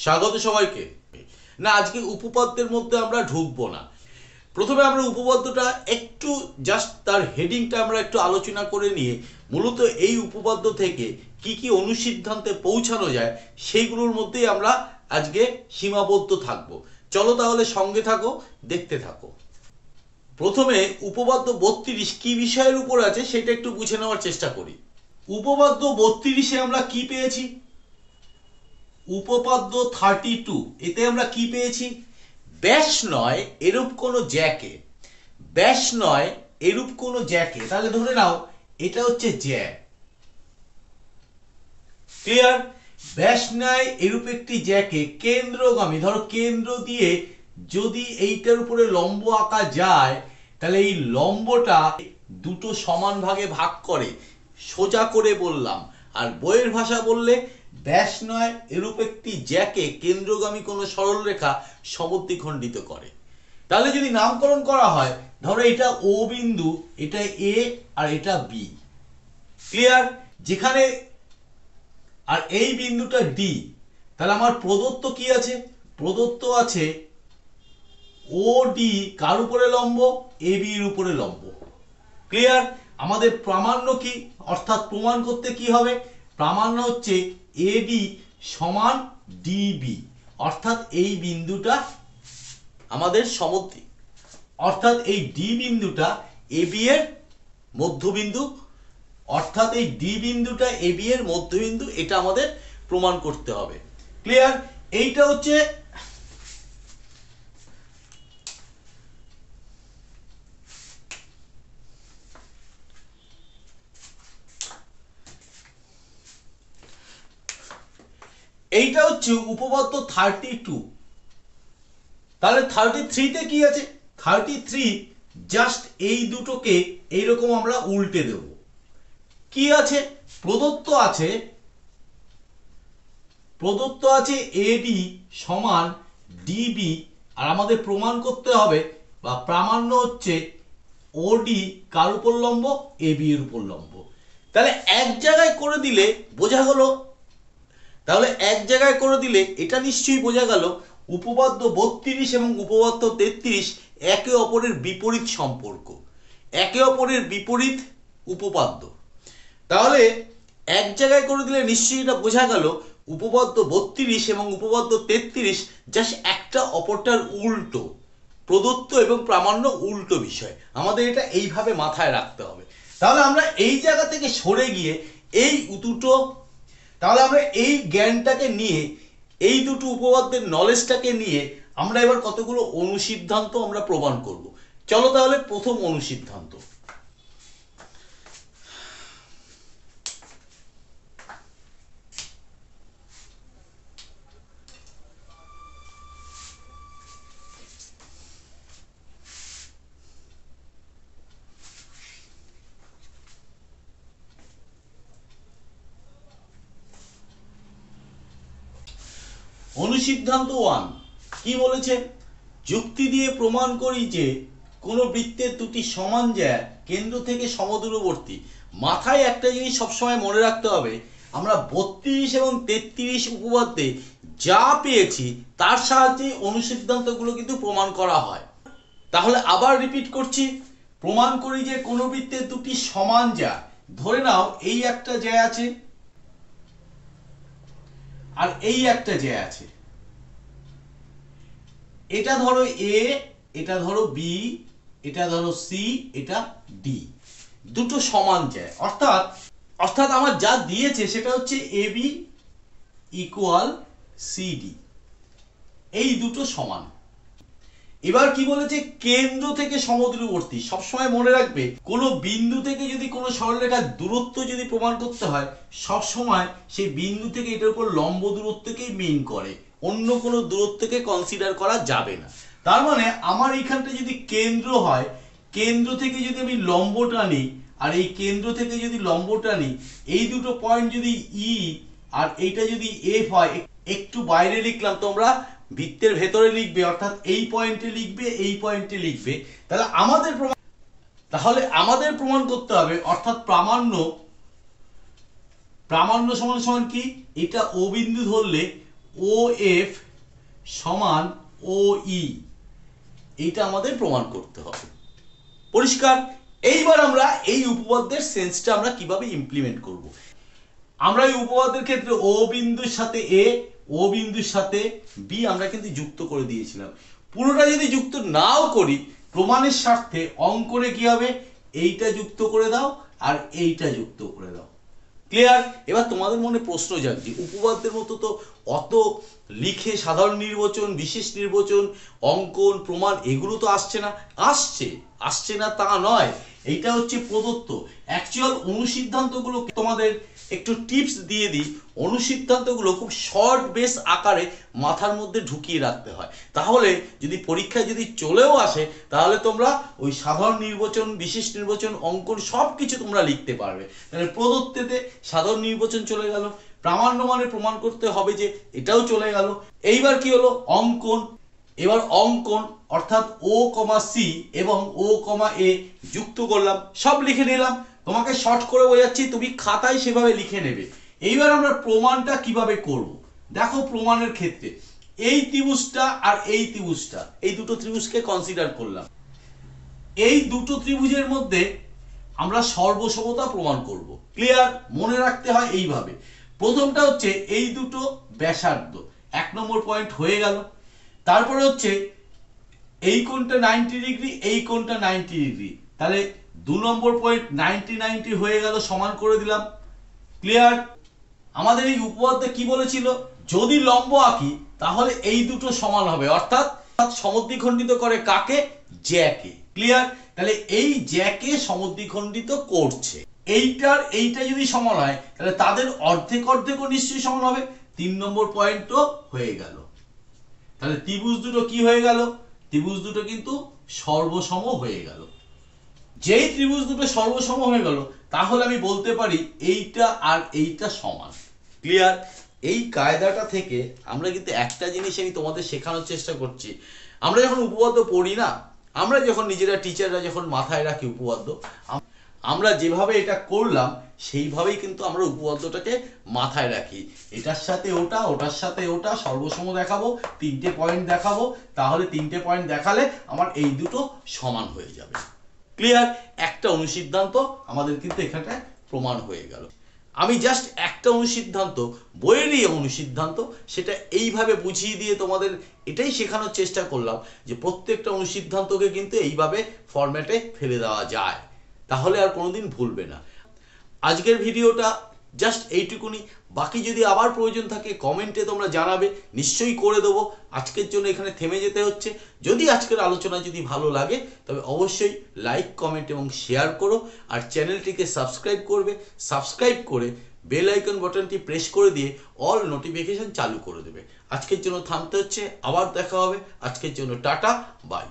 স্বাগত সবাইকে। না, আজকে উপপাদ্যের মধ্যে আমরা ঢুকবো না। প্রথমে আমরা উপপাদ্যটা একটু জাস্ট তার হেডিংটা আমরা একটু আলোচনা করে নিয়ে মূলত এই উপপাদ্য থেকে কি কি অনুসিদ্ধান্তে পৌঁছানো যায় সেইগুলোর মধ্যেই আমরা আজকে সীমাবদ্ধ থাকব। চলো তাহলে সঙ্গে থাকো, দেখতে থাকো। প্রথমে উপপাদ্য 32 কি বিষয়ের উপর আছে সেটা একটু বুঝে নেওয়ার চেষ্টা করি। উপপাদ্য 32-এ আমরা কি পেয়েছি? উপপাদ্য 32 এতে আমরা কি পেয়েছি? ব্যাস নয় এরূপ কোনো জ্যাকে, ব্যাস নয় এরূপ কোনো জ্যাকে, তাহলে ধরে নাও এটা হচ্ছে জ্যা। ক্লিয়ার? ব্যাস নয় এরূপ একটি জ্যাকে কেন্দ্রগামী, ধরো কেন্দ্র দিয়ে যদি এইটার উপরে লম্ব আঁকা যায় তাহলে এই লম্বটা দুটো সমান ভাগে ভাগ করে, সোজা করে বললাম। আর বইয়ের ভাষা বললে ব্যাস নয় এরূপ একটি জ্যাকে কেন্দ্রগামী কোনো সরলরেখা সমদ্বিখণ্ডিত করে। তাহলে যদি নামকরণ করা হয়, ধরো এটা ও বিন্দু, এটা এ আর এটা বি। ক্লিয়ার? যেখানে আর এই বিন্দুটা ডি, তাহলে আমার প্রদত্ত কি আছে? প্রদত্ত আছে ও ডি কার উপরে লম্ব? এ বি এর উপরে লম্ব। ক্লিয়ার? আমাদের প্রামাণ্য কি, অর্থাৎ প্রমাণ করতে কি হবে? প্রামাণ্য হচ্ছে এডি সমান ডিবি, অর্থাৎ এই বিন্দুটা আমাদের সমদ্বি, অর্থাৎ এই ডি বিন্দুটা এবি এর মধ্যবিন্দু, অর্থাৎ এই ডি বিন্দুটা এবি এর মধ্যবিন্দু, এটা আমাদের প্রমাণ করতে হবে। ক্লিয়ার? এইটা হচ্ছে এইটা হচ্ছে উপপাদ্য 32। তাহলে 33-তে কি আছে? 33 জাস্ট এই দুটোকে এইরকম আমরা উল্টে দেব। কি আছে? প্রদত্ত আছে, প্রদত্ত আছে এডি সমান ডিবি, আর আমাদের প্রমাণ করতে হবে বা প্রামাণ্য হচ্ছে ওডি কার উপর লম্ব? এবি এর উপর লম্ব। তাহলে এক জায়গায় করে দিলে বোঝা গেল, তাহলে এক জায়গায় করে দিলে এটা নিশ্চয়ই বোঝা গেল উপপাদ্য 32 এবং উপপাদ্য 33 একে অপরের বিপরীত সম্পর্ক, একে অপরের বিপরীত উপপাদ্য। তাহলে এক জায়গায় করে দিলে নিশ্চয়ই এটা বোঝা গেল উপপাদ্য 32 এবং উপপাদ্য 33 জাস্ট একটা অপরটার উল্টো, প্রদত্ত এবং প্রামাণ্য উল্টো বিষয়। আমাদের এটা এইভাবে মাথায় রাখতে হবে। তাহলে আমরা এই জায়গা থেকে সরে গিয়ে এই দুটো, তাহলে আমরা এই জ্ঞানটাকে নিয়ে, এই দুটো উপপাদ্যের নলেজটাকে নিয়ে আমরা এবার কতগুলো অনুসিদ্ধান্ত আমরা প্রমাণ করব। চলো তাহলে প্রথম অনুসিদ্ধান্ত। অনুসিদ্ধান্ত 1 কি বলেছে? যুক্তি দিয়ে প্রমাণ করি যে কোনো বৃত্তের দুটি সমান জ্যা কেন্দ্র থেকে সমদূরবর্তী। মাথায় একটা জিনিস সবসময় মনে রাখতে হবে, আমরা 32 এবং 33 উপপাদ্যে যা পেয়েছি তার সাহায্যে অনুসিদ্ধান্তগুলো কিন্তু প্রমাণ করা হয়। তাহলে আবার রিপিট করছি, প্রমাণ করি যে কোনো বৃত্তের দুটি সমান জ্যা, ধরে নাও এই একটা জ্যা আছে আর এই একটা জ্যা আছে, এটা ধরো এ, এটা ধরো বি, এটা ধরো সি, এটা ডি, দুটো সমান জ্যা। অর্থাৎ আমার যা দিয়েছে সেটা হচ্ছে এবি ইকুয়াল সিডি, এই দুটো সমান। এবার কি বলেছে? কেন্দ্র থেকে সমদূরবর্তী। সবসময় মনে রাখবে কোনো বিন্দু থেকে যদি কোনো সরলরেখার দূরত্ব যদি প্রমাণ করতে হয়, সবসময় সেই বিন্দু থেকে এটার উপর লম্ব দূরত্বকেই মিন করে, অন্য কোনো দূরত্বকে কনসিডার করা যাবে না। তার মানে আমার এইখানটা যদি কেন্দ্র হয়, কেন্দ্র থেকে যদি আমি লম্বটা নিই আর এই কেন্দ্র থেকে যদি লম্বটা নিই, এই দুটো পয়েন্ট যদি ই আর এইটা যদি এফ হয়, একটু বাইরে লিখলাম, তোমরা বৃত্তের ভেতরে লিখবে, অর্থাৎ এই পয়েন্টে লিখবে, এই পয়েন্টে লিখবে। তাহলে আমাদের প্রমাণ করতে হবে, অর্থাৎ প্রামাণ্য সমান সমান কি? এটা ও বিন্দু ধরলে ও এফ সমান ও ই, এইটা আমাদের প্রমাণ করতে হবে। পরিষ্কার? এইবার আমরা এই উপপাদ্যের সেন্সটা আমরা কিভাবে ইমপ্লিমেন্ট করব। আমরা এই উপপাদ্যের ক্ষেত্রে ও বিন্দুর সাথে এ, ও বিন্দুর সাথে বি আমরা কিন্তু যুক্ত করে দিয়েছিলাম। পুরোটা যদি যুক্ত নাও করি, প্রমাণের স্বার্থে অঙ্কনে কি হবে, এইটা যুক্ত করে দাও আর এইটা যুক্ত করে দাও। ক্লিয়ার? এবার তোমাদের মনে প্রশ্ন জাগছে, উপপাদ্যের মতো তো অত লিখে সাধারণ নির্বাচন, বিশেষ নির্বাচন, অঙ্কন, প্রমাণ এগুলো তো আসছে না। আসছে না তা নয়, এইটা হচ্ছে প্রদত্ত। অ্যাকচুয়াল অনুসিদ্ধান্তগুলো তোমাদের একটু টিপস দিয়ে দিই। অনুসিদ্ধান্তগুলো খুব শর্ট বেস আকারে মাথার মধ্যে ঢুকিয়ে রাখতে হয়, তাহলে যদি পরীক্ষায় যদি চলেও আসে তাহলে তোমরা ওই সাধারণ নির্বাচন, বিশেষ নির্বাচন, অঙ্কন সব কিছু তোমরা লিখতে পারবে। তাহলে প্রদত্তেতে সাধারণ নির্বাচন চলে গেল, প্রামাণ্য মানে প্রমাণ করতে হবে যে এটাও চলে গেল। এইবার কি হলো, অঙ্কন। এবার অঙ্কন অর্থাৎ ও কমা সি এবং ও কমা এ যুক্ত করলাম, সব লিখে নিলাম। তোমাকে শর্ট করে বোঝাচ্ছি, তুমি খাতায় সেভাবে লিখে নেবে। এইবার আমরা প্রমাণটা কিভাবে করব। দেখো, প্রমাণের ক্ষেত্রে এই ত্রিভুজটা আর এই ত্রিভুজটা, এই দুটো ত্রিভুজকে কনসিডার করলাম। এই দুটো ত্রিভুজের মধ্যে আমরা সর্বসমতা প্রমাণ করব। ক্লিয়ার? মনে রাখতে হয় এইভাবে। প্রথমটা হচ্ছে এই দুটো ব্যাসার্ধ, 1 নম্বর পয়েন্ট হয়ে গেল। তারপরে হচ্ছে এই কোণটা 90 ডিগ্রি, এই কোণটা 90 ডিগ্রি, তাহলে 2 নম্বর পয়েন্ট 90 90 হয়ে গেল, সমান করে দিলাম। ক্লিয়ার? আমাদের এই উপপাদ্যে কি বলেছিল, যদি লম্ব আঁকি তাহলে এই দুটো সমান হবে, অর্থাৎ সমদ্বিখণ্ডিত করে কাকে, জ্যাকে। ক্লিয়ার? তাহলে এই জ্যাকে সমদ্বিখণ্ডিত করছে। এইটা যদি সমান হয় তাহলে তাদের অর্ধেক অর্ধেকও নিশ্চয়ই সমান হবে। 3 নম্বর পয়েন্টও হয়ে গেল। তাহলে ত্রিভুজ দুটো কি হয়ে গেল, ত্রিভুজ দুটো কিন্তু সর্বসম হয়ে গেল। যেই ত্রিভুজ দুটো সর্বসম হয়ে গেল, তাহলে আমি বলতে পারি এইটা আর এইটা সমান। ক্লিয়ার? এই কায়দাটা থেকে আমরা কিন্তু একটা জিনিস আমি তোমাদের শেখানোর চেষ্টা করছি। আমরা যখন উপপাদ্য পড়ি না, আমরা যখন নিজেরা টিচাররা যখন মাথায় রাখি উপপাদ্য, আমরা যেভাবে এটা করলাম সেইভাবেই কিন্তু আমরা উপপাদ্যটাকে মাথায় রাখি। এটার সাথে ওটা, ওটার সাথে ওটা, সর্বসম দেখাবো, 3টে পয়েন্ট দেখাবো, তাহলে 3টে পয়েন্ট দেখালে আমার এই দুটো সমান হয়ে যাবে। ক্লিয়ার? একটা অনুসিদ্ধান্ত আমাদের কিন্তু এখানে প্রমাণ হয়ে গেল। আমি জাস্ট একটা অনুসিদ্ধান্ত, বইয়েরই অনুসিদ্ধান্ত, সেটা এইভাবে বুঝিয়ে দিয়ে তোমাদের এটাই শেখানোর চেষ্টা করলাম যে প্রত্যেকটা অনুসিদ্ধান্তকে কিন্তু এইভাবে ফরম্যাটে ফেলে দেওয়া যায়, তাহলে আর কোনোদিন ভুলবে না। আজকের ভিডিওটা জাস্ট এইটুকুনি। বাকি যদি আবার প্রয়োজন থাকে কমেন্টে তোমরা জানাবে, নিশ্চয়ই করে দেবো। আজকের জন্য এখানে থেমে যেতে হচ্ছে। যদি আজকের আলোচনা যদি ভালো লাগে তবে অবশ্যই লাইক, কমেন্ট এবং শেয়ার করো, আর চ্যানেলটিকে সাবস্ক্রাইব করবে। সাবস্ক্রাইব করে বেল আইকন বাটনটি প্রেস করে দিয়ে অল নোটিফিকেশন চালু করে দেবে। আজকের জন্য থামতে হচ্ছে, আবার দেখা হবে। আজকের জন্য টাটা, বাই।